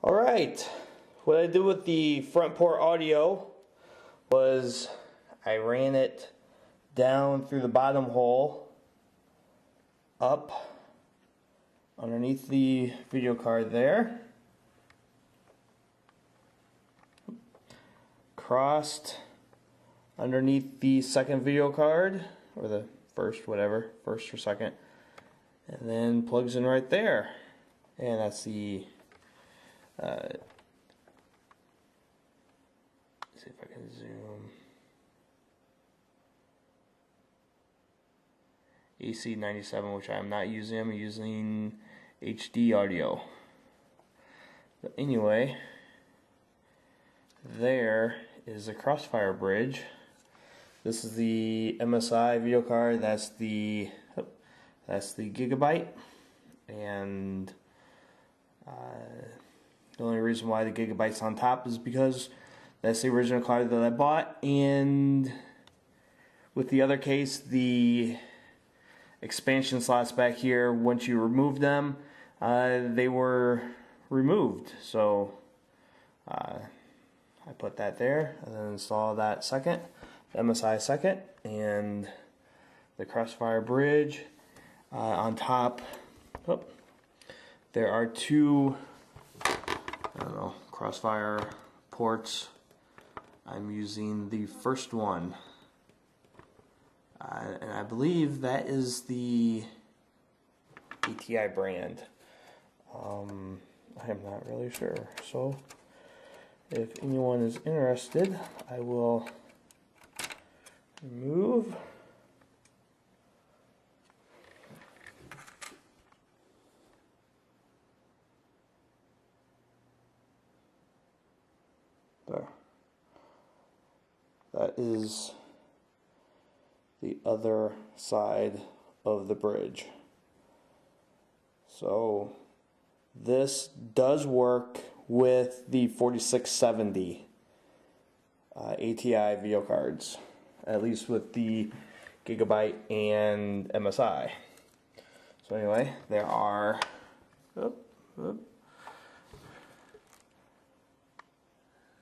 Alright, what I did with the front port audio was I ran it down through the bottom hole, up underneath the video card there, crossed underneath the second video card, or the first, whatever, first or second, and then plugs in right there. And that's the see if I can zoom. AC97, which I'm not using. I'm using HD audio. But anyway, there is a Crossfire bridge. This is the MSI video card. That's the Gigabyte, and the only reason why the Gigabyte's on top is because that's the original card that I bought, and with the other case, the expansion slots back here, once you remove them, they were removed. So I put that there, and then install that second, MSI second, and the Crossfire bridge on top. Oh, there are two, I don't know, Crossfire ports. I'm using the first one, and I believe that is the ATI brand. I'm not really sure, so if anyone is interested, I will remove. There. That is the other side of the bridge. So this does work with the 4670 ATI video cards, at least with the Gigabyte and MSI. So anyway, there are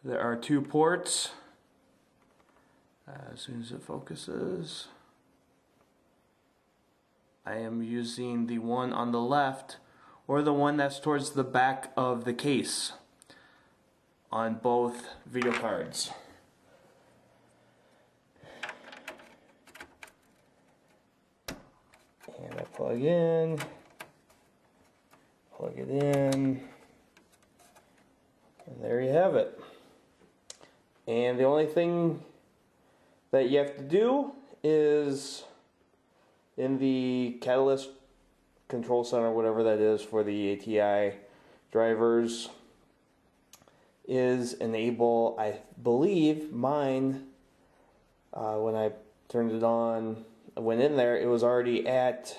there are two ports. As soon as it focuses, I am using the one on the left, or the one that's towards the back of the case on both video cards. And I plug in, plug it in, and there you have it. And the only thing that you have to do is, in the Catalyst Control Center, whatever that is for the ATI drivers, is enable, I believe mine, when I turned it on, went in there, it was already at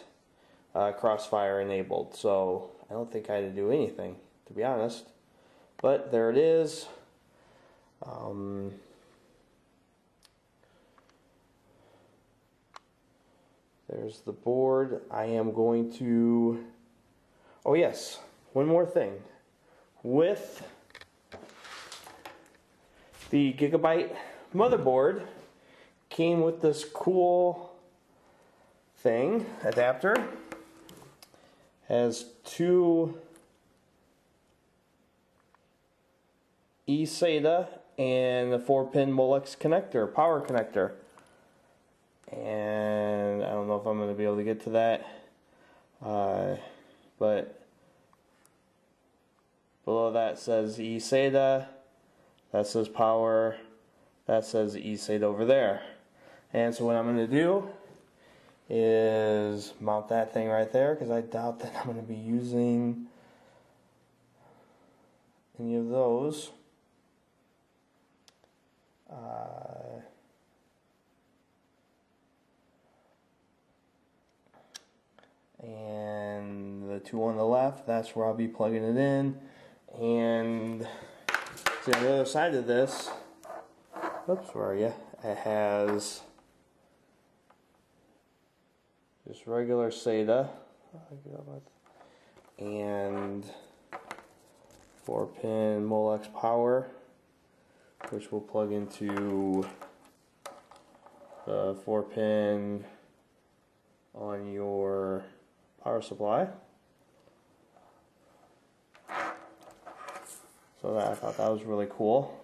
Crossfire enabled, so I don't think I had to do anything, to be honest. But there it is. There's the board. I am going to, oh yes, one more thing. With the Gigabyte motherboard came with this cool thing, adapter. Has two AZZA and a 4-pin Molex connector, power connector. And I don't know if I'm going to be able to get to that, but below that says AZZA, that says power, that says AZZA over there. And so what I'm going to do is mount that thing right there, because I doubt that I'm going to be using any of those. And the two on the left, that's where I'll be plugging it in. And see, on the other side of this, oops, where are you? It has just regular SATA, and 4-pin Molex power, which will plug into the 4-pin on your power supply. So I thought that was really cool.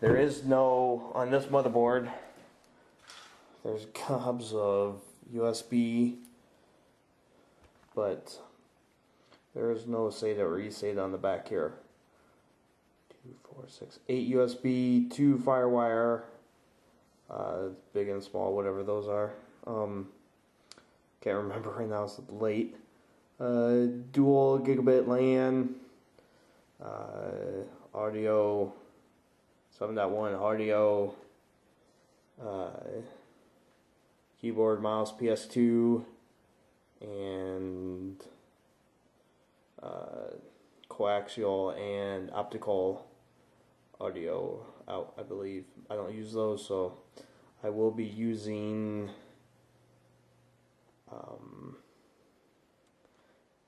There is no, on this motherboard, there's gobs of USB, but there is no SATA or eSATA on the back here. 2, 4, 6, 8 USB, 2 FireWire, big and small, whatever those are. Can't remember right now, it's late. Dual gigabit LAN, audio, 7.1 audio, keyboard, mouse, PS2, and coaxial and optical audio out, I believe. I don't use those, so I will be using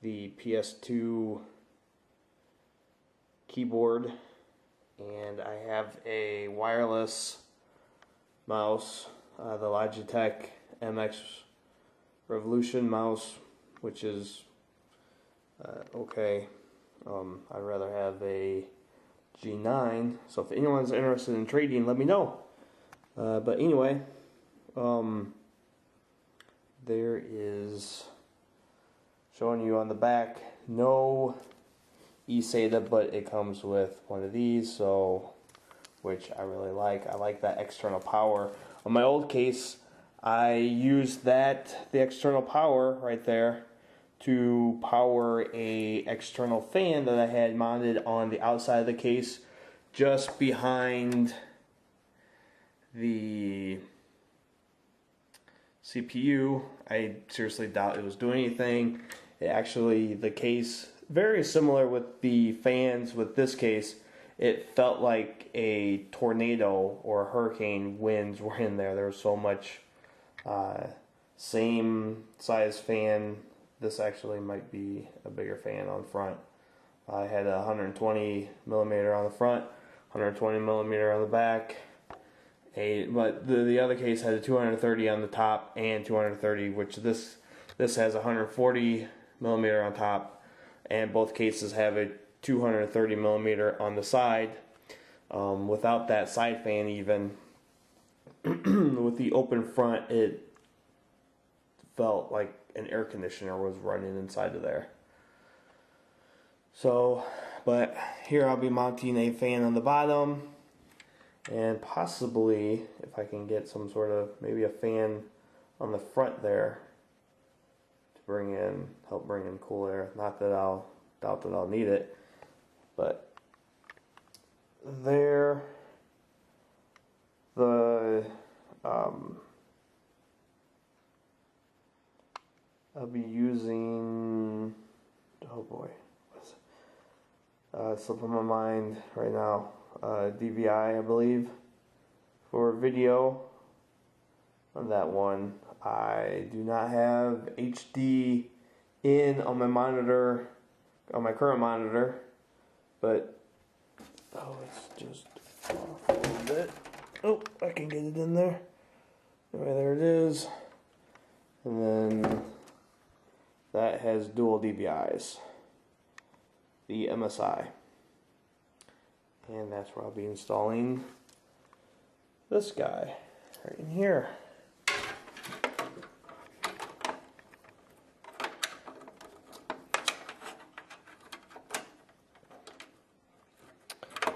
the PS2 keyboard, and I have a wireless mouse, the Logitech MX Revolution mouse, which is okay. I'd rather have a G9, so if anyone's interested in trading, let me know. But anyway, there is showing you on the back, no eSATA, but it comes with one of these, so which I really like. I like that external power. On my old case, I used the external power right there to power a external fan that I had mounted on the outside of the case, just behind the CPU. I seriously doubt it was doing anything. The case, very similar with the fans with this case, it felt like a tornado or a hurricane winds were in there. There was so much, same size fan. This actually might be a bigger fan on front. I had a 120 millimeter on the front, 120 millimeter on the back. But the other case had a 230 on the top and 230, which this has 140 millimeter on top, and both cases have a 230 millimeter on the side. Without that side fan, even with the open front, it felt like an air conditioner was running inside of there. So, but here I'll be mounting a fan on the bottom, and possibly if I can get some sort of, maybe a fan on the front there to help bring in cool air. Not that I'll doubt that I'll need it, but there, I'll be using, oh boy, what's it? Slipping my mind right now. DVI, I believe, for video on that one. I do not have HD in on my monitor, on my current monitor, but let's just off a little bit. Oh, I can get it in there. Anyway, there it is. And then that has dual DVIs, the MSI. And that's where I'll be installing this guy right in here.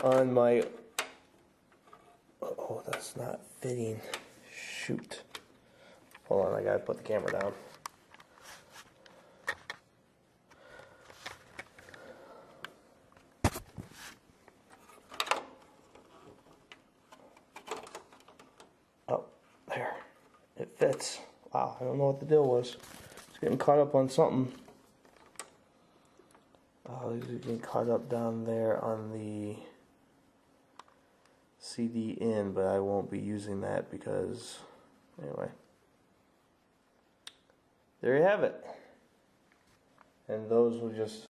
On my, oh, that's not fitting. Shoot. Hold on, I gotta put the camera down. Oh, there. It fits. Wow, I don't know what the deal was. It's getting caught up on something. Oh, it's getting caught up down there on the CD in, but I won't be using that because, anyway. There you have it. And those will just